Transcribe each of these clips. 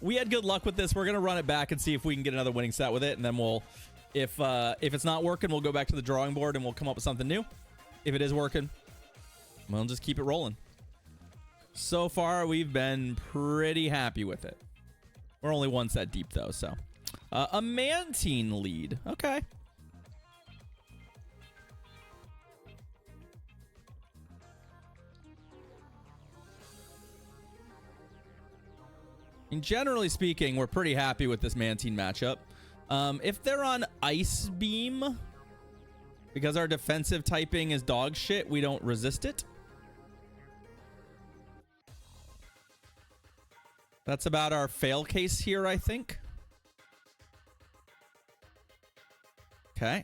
we had good luck with this. We're gonna run it back and see if we can get another winning set with it, and then we'll, if it's not working, we'll go back to the drawing board and we'll come up with something new. If it is working, we'll just keep it rolling. So far, we've been pretty happy with it. We're only one set deep though, so a Mantine lead. Okay. And generally speaking, we're pretty happy with this Mantine matchup. If they're on Ice Beam, because our defensive typing is dog shit, we don't resist it. That's about our fail case here, I think. Okay.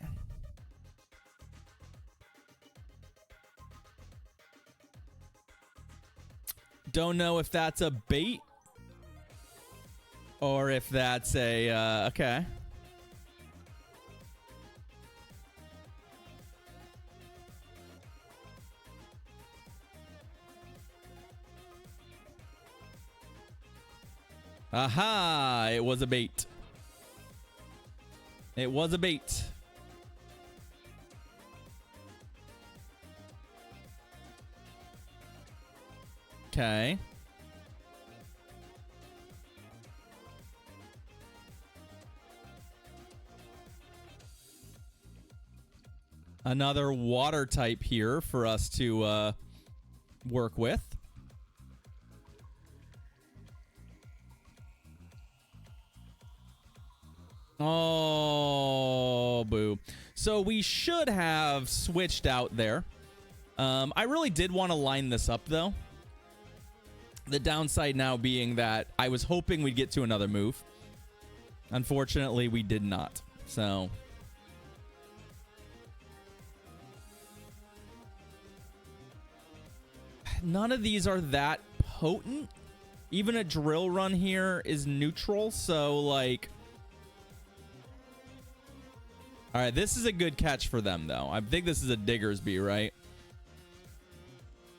Don't know if that's a bait. Or if that's a, okay. Aha! It was a bait. It was a bait. Okay. Another water type here for us to work with. Oh, boo. So we should have switched out there. I really did want to line this up, though. The downside now being that I was hoping we'd get to another move. Unfortunately, we did not. So... none of these are that potent. Even a drill run here is neutral, so like... all right, this is a good catch for them, though. I think this is a Diggersby, right?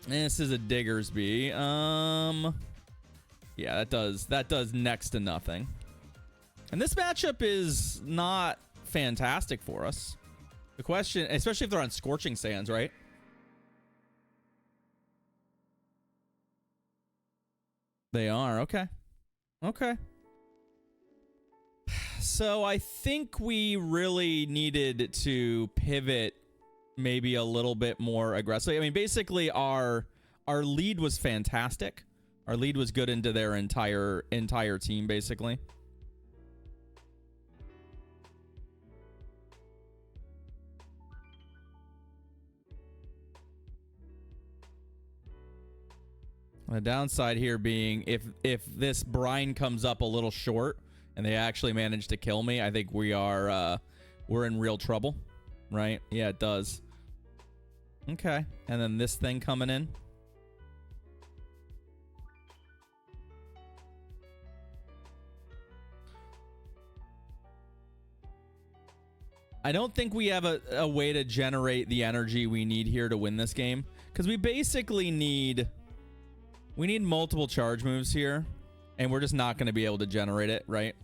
This is a Diggersby. Yeah, that does next to nothing. And this matchup is not fantastic for us. The question, especially if they're on Scorching Sands, right? They are. Okay. Okay. So I think we really needed to pivot maybe a little bit more aggressively. I mean, basically our lead was fantastic. Our lead was good into their entire team, basically. The downside here being if this brine comes up a little short and they actually manage to kill me, I think we're in real trouble, right? Yeah, it does. Okay, and then this thing coming in. I don't think we have a way to generate the energy we need here to win this game, because we basically need... we need multiple charge moves here, and we're just not going to be able to generate it, right?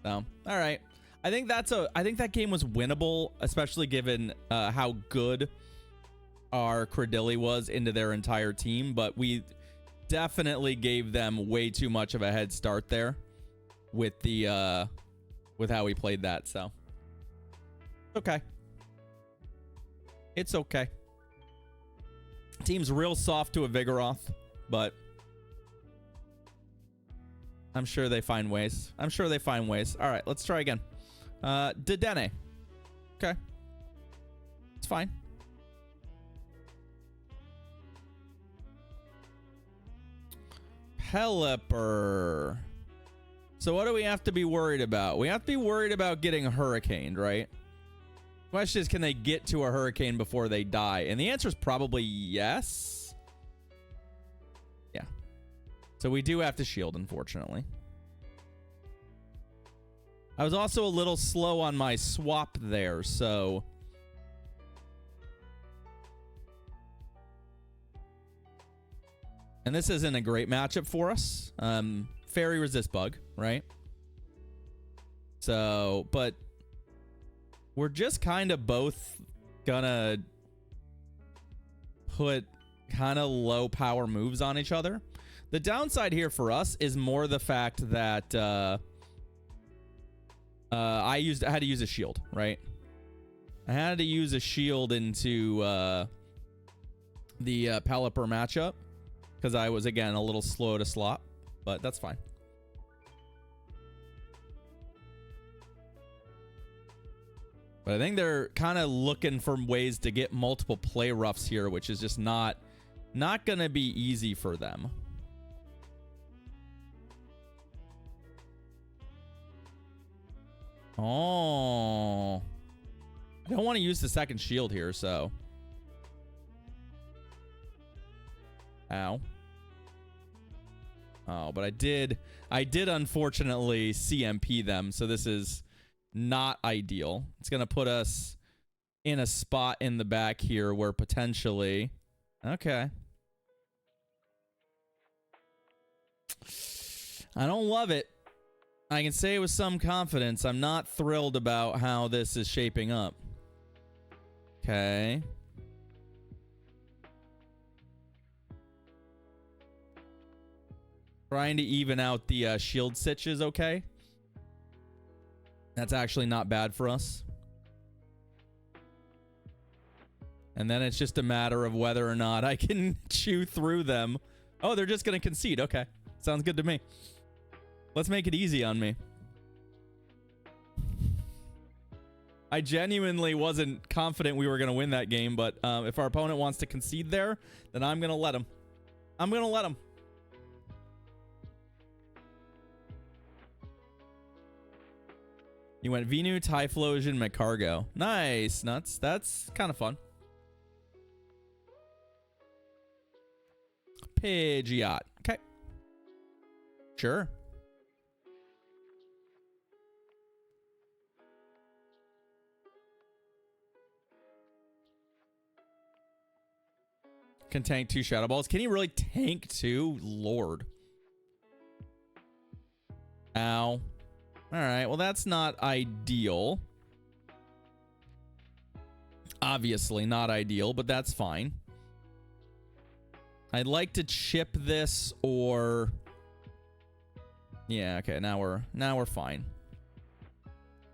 So, all right. I think that game was winnable, especially given how good our Cradilly was into their entire team, but we definitely gave them way too much of a head start there with the with how we played that. So, okay. It's okay. Team's real soft to a Vigoroth. But I'm sure they find ways. I'm sure they find ways. All right, let's try again. Dedenne. Okay. It's fine. Pelipper. So what do we have to be worried about? We have to be worried about getting hurricaned, right? Question is, can they get to a hurricane before they die? And the answer is probably yes. So we do have to shield, unfortunately. I was also a little slow on my swap there, so... and this isn't a great matchup for us. Fairy Resist Bug, right? So, but we're just kind of both gonna put kind of low power moves on each other. The downside here for us is more the fact that I had to use a shield, right? I had to use a shield into the Pelipper matchup because I was, again, a little slow to slot, but that's fine. But I think they're kind of looking for ways to get multiple play roughs here, which is just not going to be easy for them. Oh. I don't want to use the second shield here, so. Ow. Oh, but I did unfortunately CMP them, so this is not ideal. It's going to put us in a spot in the back here where potentially... Okay. I don't love it. I can say with some confidence, I'm not thrilled about how this is shaping up. Okay. Trying to even out the shield sitch is okay. That's actually not bad for us. And then it's just a matter of whether or not I can chew through them. Oh, they're just going to concede. Okay. Sounds good to me. Let's make it easy on me. I genuinely wasn't confident we were going to win that game, but if our opponent wants to concede there, then I'm going to let him. I'm going to let him. You went Venu, Typhlosion, Macargo. Nice, nuts. That's kind of fun. Pidgeot. Okay. Sure. Can tank 2 Shadow Balls. Can he really tank 2? Lord. Ow. Alright, well that's not ideal. Obviously not ideal, but that's fine. I'd like to chip this or... Yeah, okay, now we're fine.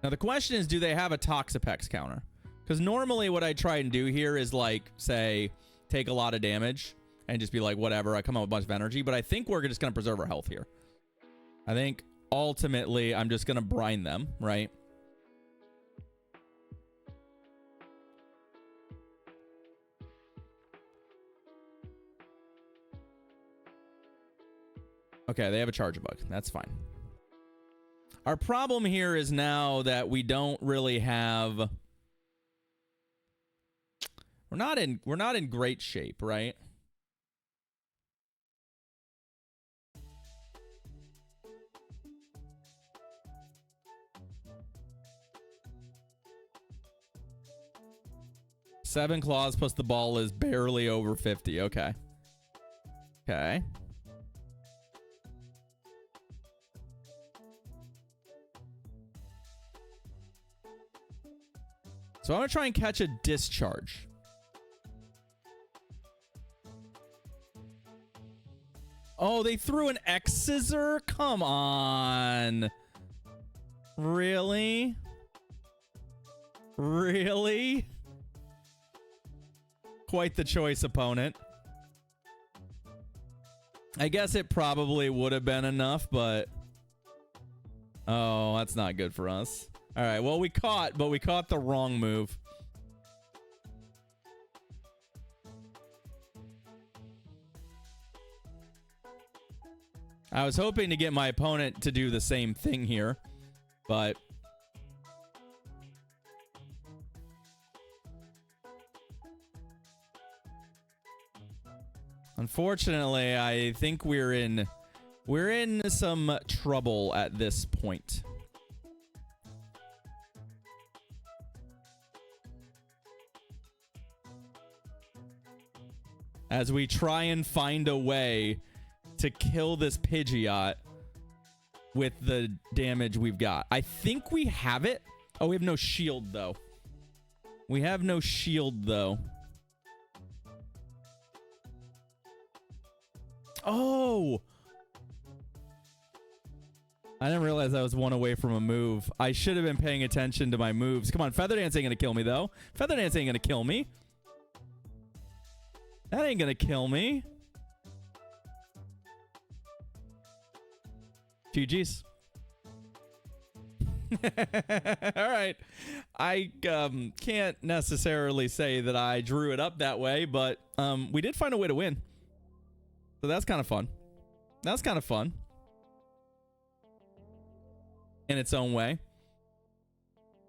Now the question is, do they have a Toxapex counter? Because normally what I try and do here is like, say, take a lot of damage and just be like, whatever, I come up with a bunch of energy, but I think we're just going to preserve our health here. I think ultimately I'm just going to brine them, right? Okay, they have a Charge Bug. That's fine. Our problem here is now that we don't really have... We're not in great shape, right? Seven claws plus the ball is barely over 50. Okay. Okay. So I'm going to try and catch a discharge. Oh, they threw an X-Scissor? Come on. Really? Really? Quite the choice, opponent. I guess it probably would have been enough, but... Oh, that's not good for us. All right, well, we caught the wrong move. I was hoping to get my opponent to do the same thing here, but... Unfortunately, I think we're in some trouble at this point. As we try and find a way to kill this Pidgeot with the damage we've got. I think we have it. Oh, we have no shield, though. We have no shield, though. Oh! I didn't realize I was one away from a move. I should have been paying attention to my moves. Come on, Feather Dance ain't gonna kill me, though. Feather Dance ain't gonna kill me. That ain't gonna kill me. GG's. All right. I can't necessarily say that I drew it up that way, but we did find a way to win. So that's kind of fun. That's kind of fun. In its own way.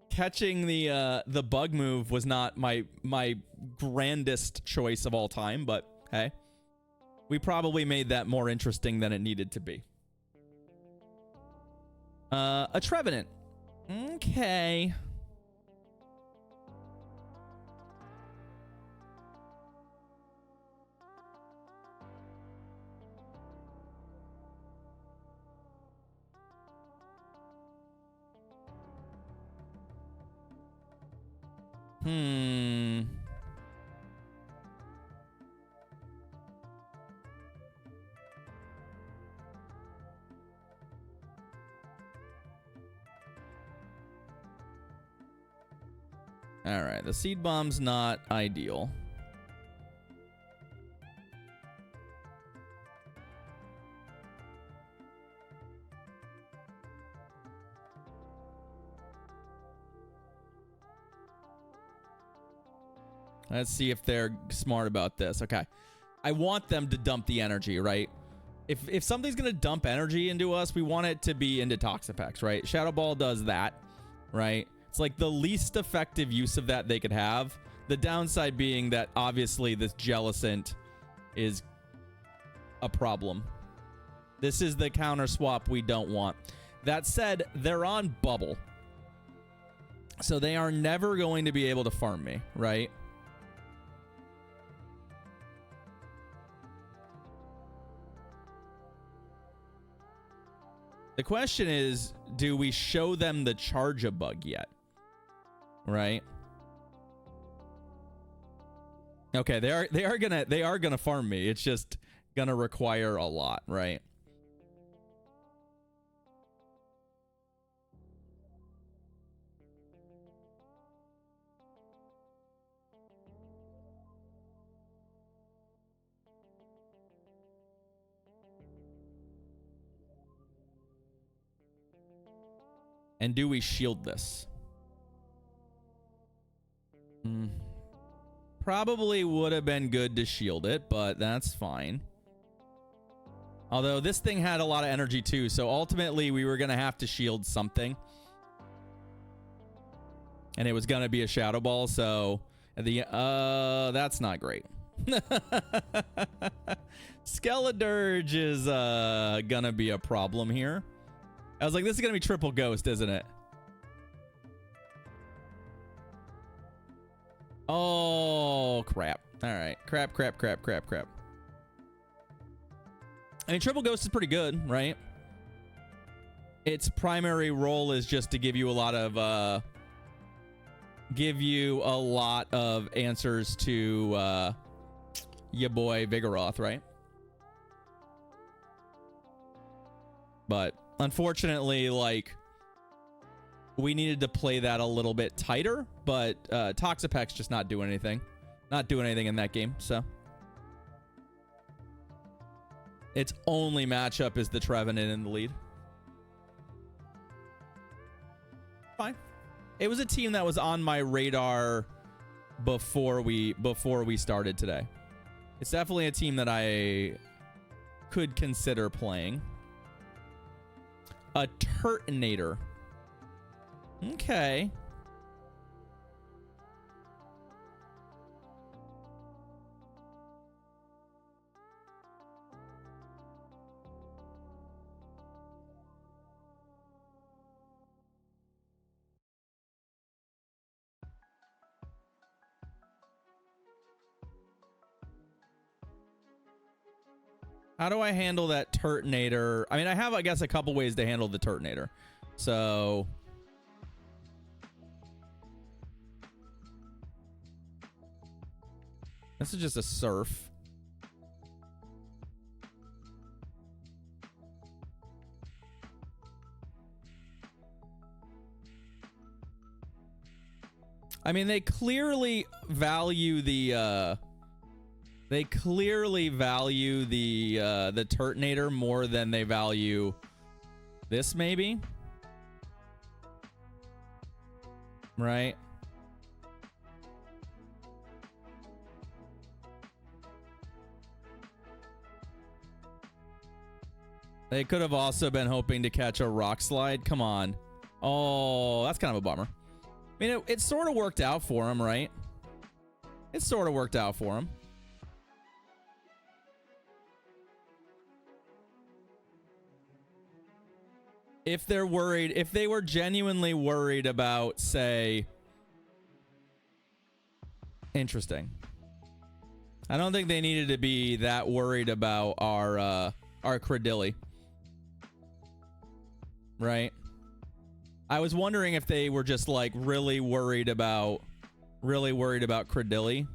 Catching the bug move was not my grandest choice of all time, but hey. We probably made that more interesting than it needed to be. A Trevenant. Okay. All right, the seed bomb's not ideal. Let's see if they're smart about this. Okay. I want them to dump the energy, right? If something's going to dump energy into us, we want it to be into Toxapex, right? Shadow Ball does that, right? It's like the least effective use of that they could have. The downside being that obviously this Jellicent is a problem. This is the counter swap we don't want. That said, they're on bubble. So they are never going to be able to farm me, right? The question is, do we show them the Charge-a-Bug yet? Right? Okay, they are gonna farm me. It's just gonna require a lot, right? And do we shield this? Probably would have been good to shield it, but that's fine. Although this thing had a lot of energy too, so ultimately we were going to have to shield something. And it was going to be a Shadow Ball, so that's not great. Skeledirge is going to be a problem here. I was like, this is going to be triple ghost, isn't it? Oh, crap. All right. Crap. I mean, triple ghost is pretty good, right? Its primary role is just to give you a lot of answers to your boy Vigoroth, right? But unfortunately, like, we needed to play that a little bit tighter, but Toxapex's just not doing anything. Not doing anything in that game, so. Its only matchup is the Trevenant in the lead. Fine. It was a team that was on my radar before we started today. It's definitely a team that I could consider playing. A Turtonator. Okay. How do I handle that Turtonator? I mean, I have, I guess, a couple ways to handle the Turtonator. So... this is just a Surf. I mean, they clearly value the the Turtonator more than they value this, maybe. Right? They could have also been hoping to catch a Rock Slide. Come on. Oh, that's kind of a bummer. I mean, it sort of worked out for him, right? It sort of worked out for him. If they're worried, if they were genuinely worried about, say... interesting. I don't think they needed to be that worried about our Cradilly. Right? I was wondering if they were just like really worried about Cradilly.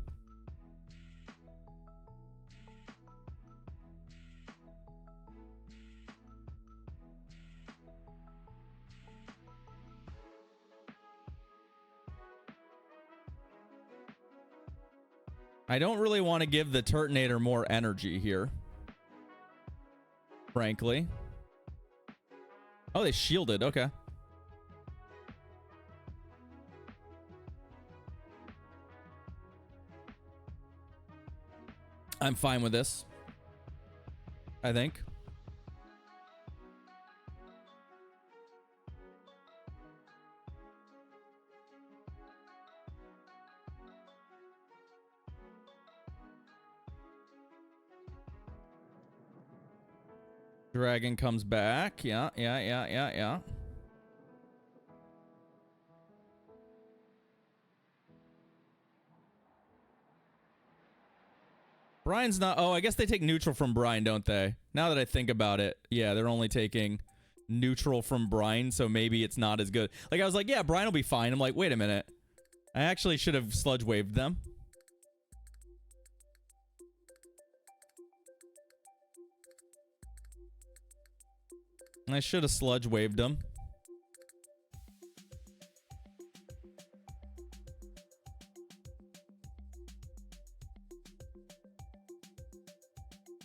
I don't really want to give the Turtonator more energy here, frankly. Oh, they shielded. Okay. I'm fine with this, I think. Dragon comes back. Yeah. Brian's not... oh, I guess they take neutral from Brian, don't they? Now that I think about it, yeah, they're only taking neutral from Brian, so maybe it's not as good. Like, I was like, yeah, Brian will be fine. I'm like, wait a minute. I actually should have sludge waved them. I should have sludge waved them.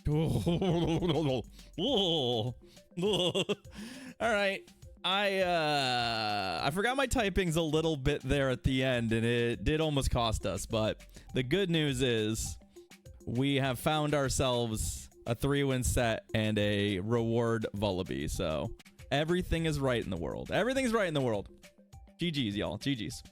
All right. I forgot my typings a little bit there at the end, and it did almost cost us, but the good news is we have found ourselves a 3-win set and a reward Vullaby, so everything is right in the world. Everything's right in the world. GG's, y'all. GG's.